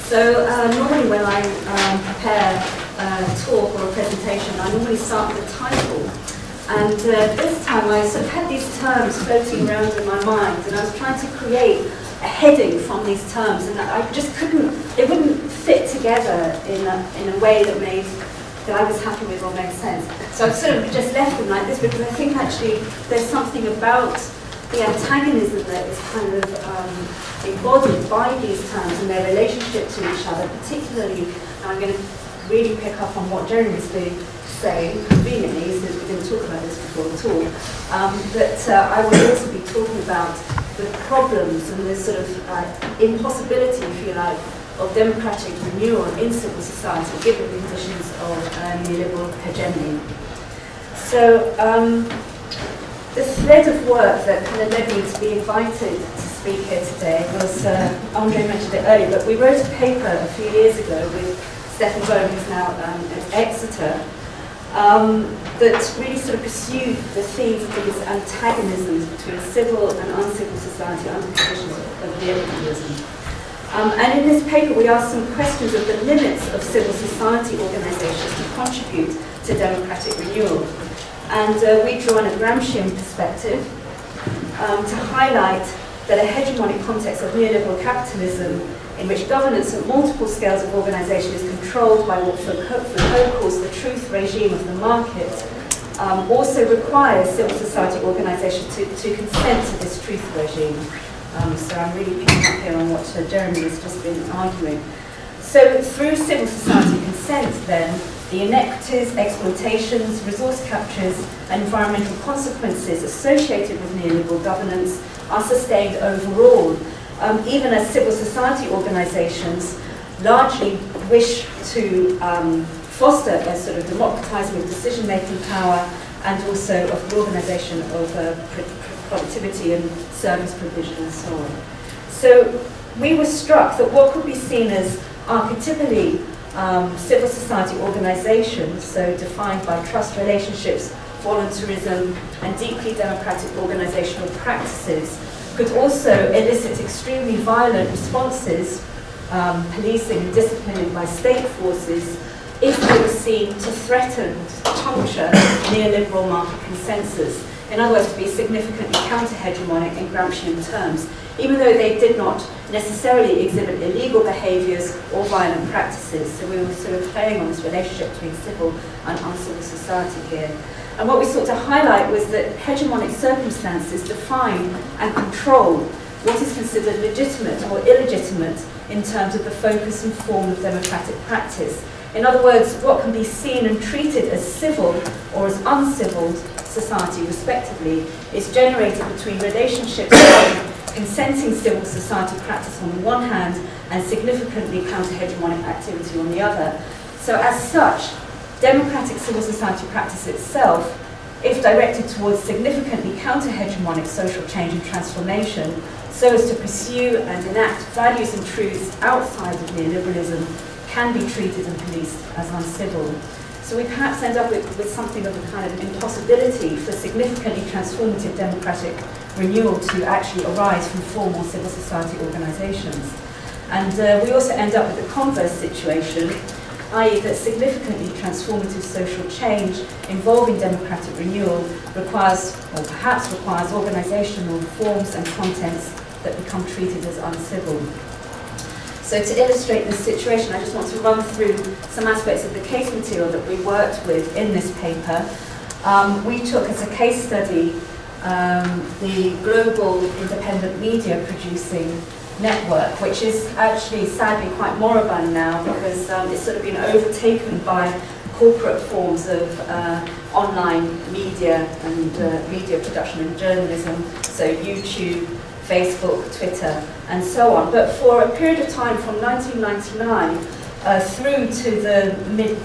So normally when I prepare a talk or a presentation, I normally start with a title. And this time I sort of had these terms floating around in my mind, and I was trying to create a heading from these terms, and I just couldn't, they wouldn't fit together in a way that I was happy with or made sense. So I've sort of just left them like this because I think actually there's something about the antagonism that is kind of embodied by these terms and their relationship to each other, particularly, and I'm going to really pick up on what Jeremy's been saying, conveniently, since we didn't talk about this before at all, that I will also be talking about the problems and the sort of impossibility, if you like, of democratic renewal in civil society given the conditions of neoliberal hegemony. So the thread of work that kind of led me to be invited to speak here today was, Andre mentioned it earlier, but we wrote a paper a few years ago with Stefan Bohm, who's now at Exeter, that really sort of pursued the themes of these antagonisms between civil and uncivil society under conditions of neoliberalism. And in this paper we asked some questions of the limits of civil society organisations to contribute to democratic renewal. And we drew on a Gramscian perspective to highlight that a hegemonic context of neoliberal capitalism in which governance at multiple scales of organisation is controlled by what Foucault calls the truth regime of the market, also requires civil society organisations to consent to this truth regime. So I'm really picking up here on what Jeremy has just been arguing. So through civil society consent then, the inequities, exploitations, resource captures and environmental consequences associated with neoliberal governance are sustained overall, even as civil society organisations largely wish to foster a sort of democratising of decision-making power and also of the organisation of productivity and service provision and so on. So we were struck that what could be seen as archetypally civil society organisations, so defined by trust relationships, voluntarism and deeply democratic organisational practices, could also elicit extremely violent responses, policing and disciplining by state forces, if they were seen to threaten, to puncture neoliberal market consensus. In other words, to be significantly counter-hegemonic in Gramscian terms, even though they did not necessarily exhibit illegal behaviours or violent practices. So we were sort of playing on this relationship between civil and uncivil society here. And what we sought to highlight was that hegemonic circumstances define and control what is considered legitimate or illegitimate in terms of the focus and form of democratic practice. In other words, what can be seen and treated as civil or as uncivil society, respectively, is generated between relationships between consenting civil society practice on the one hand and significantly counter-hegemonic activity on the other. So as such, democratic civil society practice itself, if directed towards significantly counter-hegemonic social change and transformation, so as to pursue and enact values and truths outside of neoliberalism, can be treated and policed as uncivil. So we perhaps end up with something of a kind of impossibility for significantly transformative democratic renewal to actually arise from formal civil society organisations. And we also end up with the converse situation, i.e. that significantly transformative social change involving democratic renewal requires, or perhaps requires, organisational forms and contents that become treated as uncivil. So to illustrate this situation, I just want to run through some aspects of the case material that we worked with in this paper. We took as a case study the global independent media producing network, which is actually sadly quite moribund now because it's sort of been overtaken by corporate forms of online media and media production and journalism, so YouTube, Facebook, Twitter, and so on. But for a period of time from 1999 through to the mid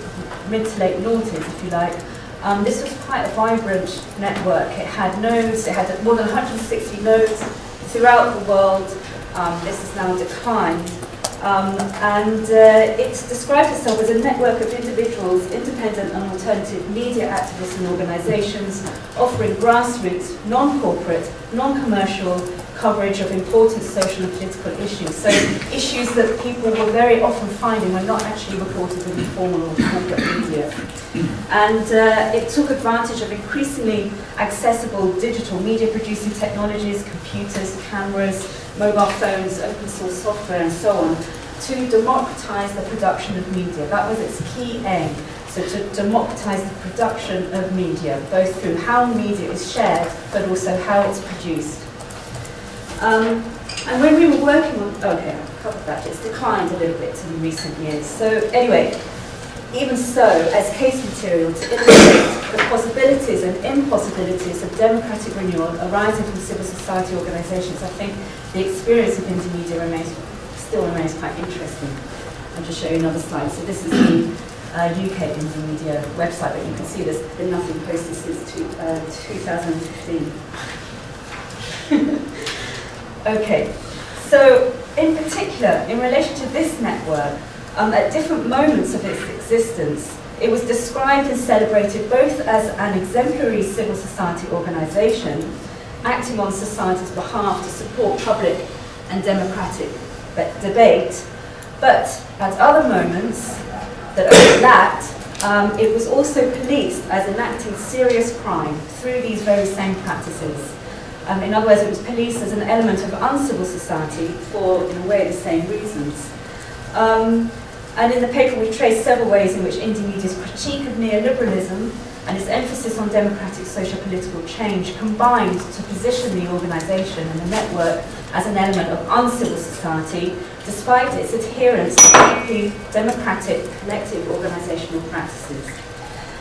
to late noughties, if you like, this was quite a vibrant network. It had nodes, it had more than 160 nodes throughout the world. This has now declined. And it described itself as a network of individuals, independent and alternative media activists and organisations offering grassroots, non-corporate, non-commercial, coverage of important social and political issues. So issues that people were very often finding were not actually reported in the formal or corporate media. And it took advantage of increasingly accessible digital media producing technologies, computers, cameras, mobile phones, open source software, and so on, to democratize the production of media. That was its key aim. So to democratize the production of media, both through how media is shared, but also how it's produced. And when we were working on, okay, I've covered that, it's declined a little bit in recent years. So anyway, even so, as case material to illustrate the possibilities and impossibilities of democratic renewal arising from civil society organisations, I think the experience of indie media still remains quite interesting. I'll just show you another slide. So this is the UK indie media website, but you can see there's been nothing posted since 2015. Okay, so in particular, in relation to this network, at different moments of its existence, it was described and celebrated both as an exemplary civil society organisation, acting on society's behalf to support public and democratic debate, but at other moments that overlapped, it was also policed as enacting serious crime through these very same practices. In other words, it was policed as an element of uncivil society for, in a way, the same reasons. And in the paper we trace several ways in which indie media's critique of neoliberalism and its emphasis on democratic social-political change combined to position the organisation and the network as an element of uncivil society, despite its adherence to deeply democratic collective organisational practices.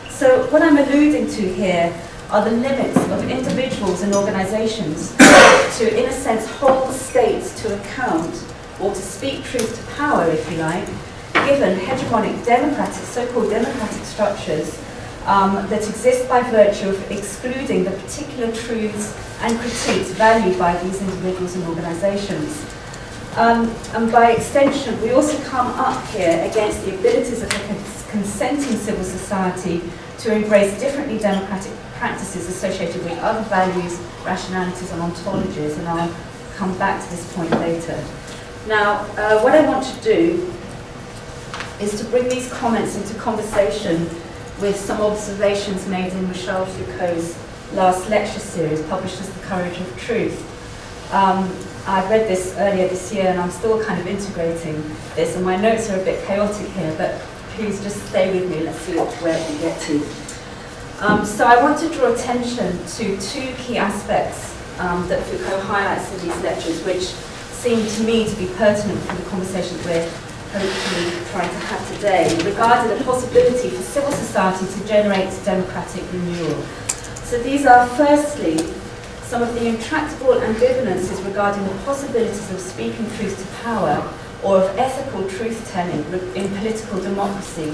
So what I'm alluding to here are the limits of individuals and organisations to, in a sense, hold states to account, or to speak truth to power, if you like, given hegemonic democratic, so-called democratic structures that exist by virtue of excluding the particular truths and critiques valued by these individuals and organisations. And by extension, we also come up here against the abilities of a consenting civil society to embrace differently democratic practices associated with other values, rationalities and ontologies, and I'll come back to this point later. Now, what I want to do is to bring these comments into conversation with some observations made in Michel Foucault's last lecture series, published as The Courage of Truth. I read this earlier this year and I'm still kind of integrating this, and my notes are a bit chaotic here, but please just stay with me, let's see where we get to. So I want to draw attention to two key aspects that Foucault highlights in these lectures, which seem to me to be pertinent for the conversation we're hopefully trying to have today, regarding the possibility for civil society to generate democratic renewal. So these are, firstly, some of the intractable ambivalences regarding the possibilities of speaking truth to power or of ethical truth-telling in political democracy,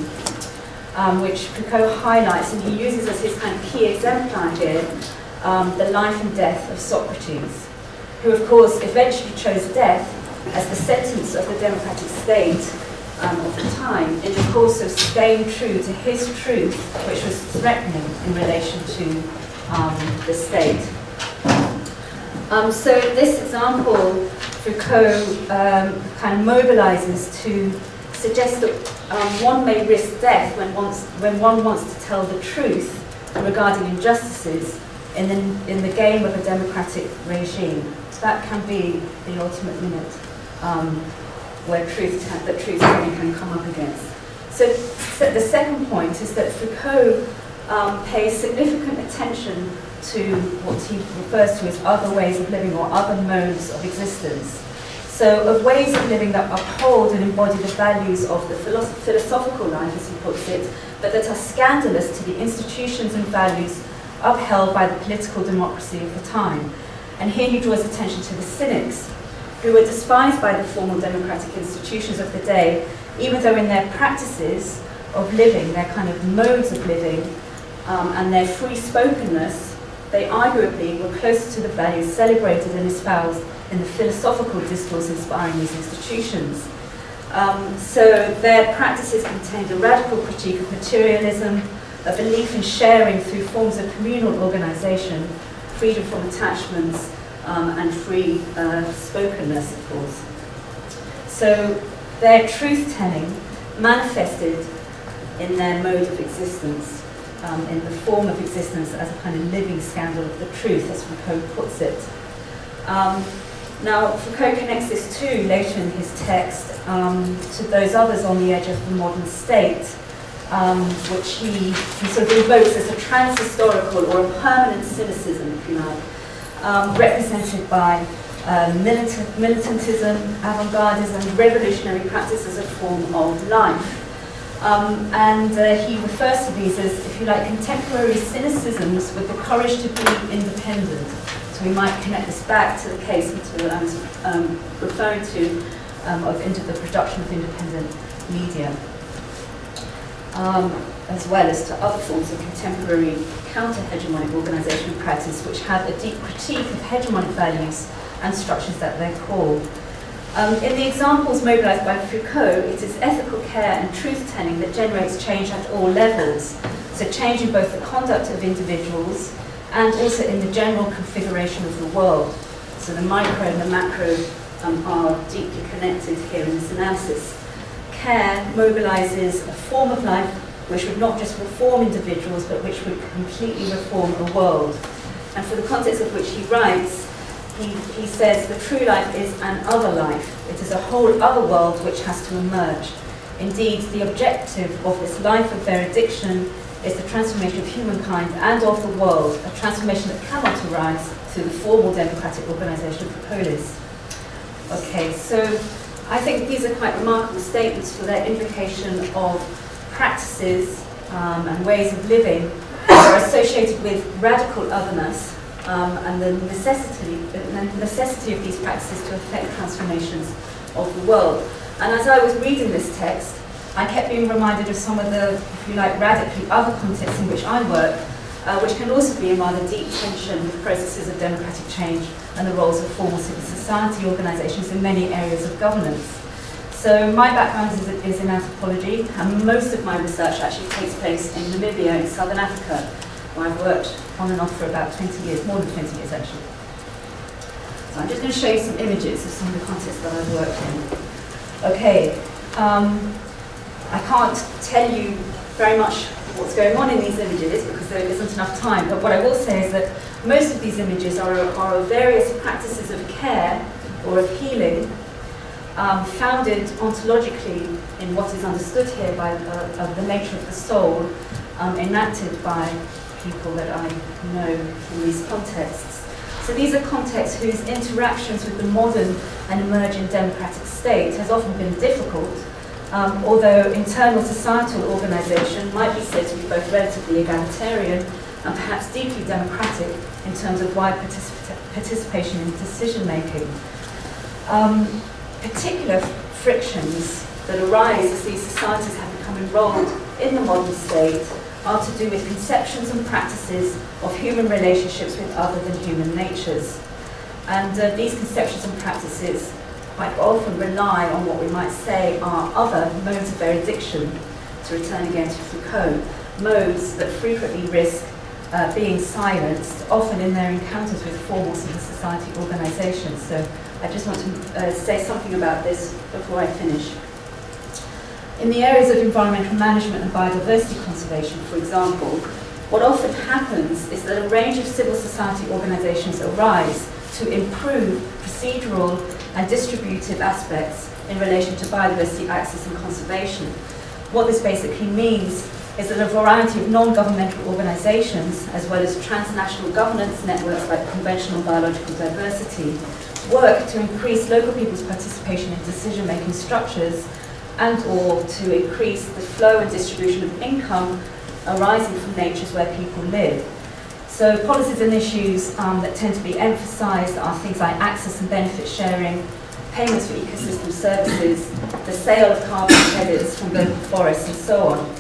which Foucault highlights, and he uses as his kind of key exemplar here, the life and death of Socrates, who of course eventually chose death as the sentence of the democratic state of the time, in the course of staying true to his truth, which was threatening in relation to the state. So this example, Foucault kind of mobilizes to suggest that one may risk death when one wants to tell the truth regarding injustices in the game of a democratic regime. That can be the ultimate limit where truth-telling can come up against. So the second point is that Foucault pays significant attention to what he refers to as other ways of living or other modes of existence. So of ways of living that uphold and embody the values of the philosophical life, as he puts it, but that are scandalous to the institutions and values upheld by the political democracy of the time. And here he draws attention to the cynics, who were despised by the formal democratic institutions of the day, even though in their practices of living, their kind of modes of living, and their free-spokenness, they arguably were closer to the values celebrated and espoused in the philosophical discourse inspiring these institutions. So their practices contained a radical critique of materialism, a belief in sharing through forms of communal organisation, freedom from attachments, and free spokenness, of course. So their truth-telling manifested in their mode of existence, in the form of existence as a kind of living scandal of the truth, as Foucault puts it. Now, Foucault connects this too, later in his text, to those others on the edge of the modern state, which he sort of invokes as a trans-historical or a permanent cynicism, if you like, represented by militantism, avant-gardism, revolutionary practice as a form of life. He refers to these as, if you like, contemporary cynicisms with the courage to be independent. So we might connect this back to the case that I was referring to of the production of independent media, as well as to other forms of contemporary counter-hegemonic organizational practice which have a deep critique of hegemonic values and structures at their core. In the examples mobilized by Foucault, it is ethical care and truth-telling that generates change at all levels. So change in both the conduct of individuals and also in the general configuration of the world. So the micro and the macro are deeply connected here in this analysis. Care mobilizes a form of life which would not just reform individuals, but which would completely reform a world. And for the context of which he writes, he says the true life is an other life. It is a whole other world which has to emerge. Indeed, the objective of this life of benediction is the transformation of humankind and of the world, a transformation that cannot arise through the formal democratic organization of the polis. Okay, so I think these are quite remarkable statements for their invocation of practices and ways of living that are associated with radical otherness and the necessity of these practices to effect transformations of the world. And as I was reading this text, I kept being reminded of some of the, if you like, radically other contexts in which I work, which can also be in rather deep tension with processes of democratic change and the roles of formal civil society organizations in many areas of governance. So my background is in anthropology, and most of my research actually takes place in Namibia in Southern Africa, where I've worked on and off for about 20 years, more than 20 years actually. So I'm just going to show you some images of some of the contexts that I've worked in. Okay. I can't tell you very much what's going on in these images because there isn't enough time, but what I will say is that most of these images are of various practices of care or of healing founded ontologically in what is understood here by of the nature of the soul, enacted by people that I know in these contexts. So these are contexts whose interactions with the modern and emerging democratic state has often been difficult, although internal societal organisation might be said to be both relatively egalitarian and perhaps deeply democratic in terms of wide participation in decision-making. Particular frictions that arise as these societies have become enrolled in the modern state are to do with conceptions and practices of human relationships with other than human natures. And these conceptions and practices quite often rely on what we might say are other modes of erudition, to return again to Foucault, modes that frequently risk being silenced, often in their encounters with formal civil society organisations. So I just want to say something about this before I finish. In the areas of environmental management and biodiversity conservation, for example, what often happens is that a range of civil society organisations arise to improve procedural and distributive aspects in relation to biodiversity access and conservation. What this basically means is that a variety of non-governmental organisations, as well as transnational governance networks like Conventional Biological Diversity, work to increase local people's participation in decision-making structures and or to increase the flow and distribution of income arising from natures where people live. So policies and issues that tend to be emphasised are things like access and benefit sharing, payments for ecosystem services, the sale of carbon credits from local forests, and so on.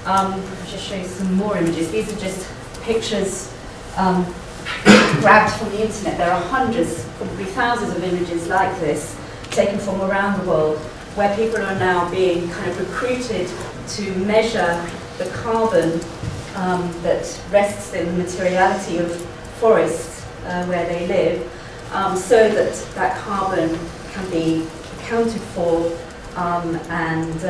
I'll just show you some more images. These are just pictures grabbed from the internet. There are hundreds, probably thousands of images like this taken from around the world, where people are now being kind of recruited to measure the carbon that rests in the materiality of forests where they live, so that that carbon can be accounted for and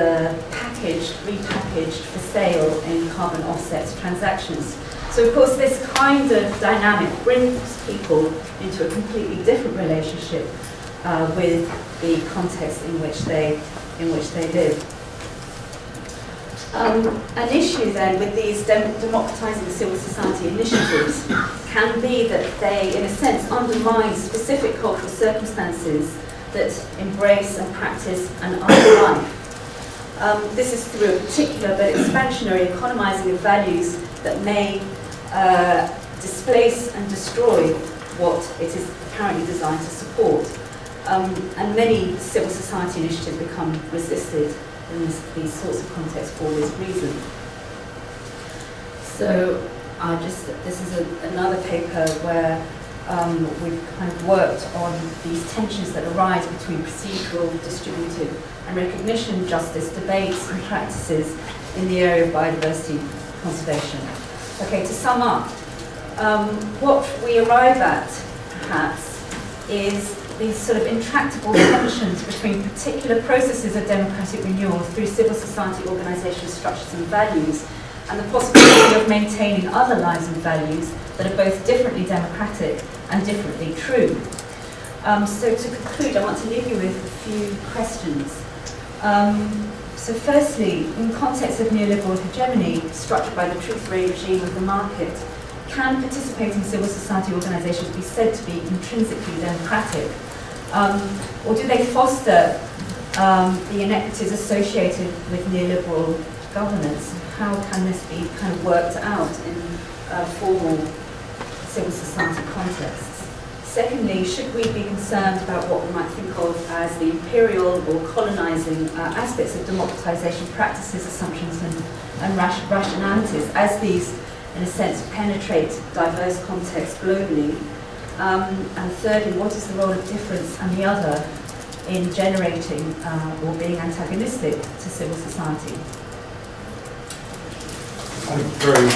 repackaged for sale in carbon offsets transactions. So of course this kind of dynamic brings people into a completely different relationship with the context in which they live. An issue then with these democratising civil society initiatives can be that they, in a sense, undermine specific cultural circumstances that embrace and practice an other life. This is through a particular but expansionary economising of values that may displace and destroy what it is apparently designed to support. And many civil society initiatives become resisted in these sorts of contexts for this reason. So this is another paper where we've kind of worked on these tensions that arise between procedural, distributive and recognition justice debates and practices in the area of biodiversity conservation. Okay, to sum up, what we arrive at, perhaps, is these sort of intractable tensions between particular processes of democratic renewal through civil society organisation structures and values, and the possibility of maintaining other lives and values that are both differently democratic and differently true. So to conclude, I want to leave you with a few questions. So firstly, in the context of neoliberal hegemony structured by the truth regime of the market, can participating civil society organisations be said to be intrinsically democratic? Or do they foster the inequities associated with neoliberal governance? How can this be kind of worked out in formal civil society contexts? Secondly, should we be concerned about what we might think of as the imperial or colonising aspects of democratisation practices, assumptions and rationalities, as these, in a sense, penetrate diverse contexts globally? And thirdly, what is the role of difference and the other in generating or being antagonistic to civil society? I'm very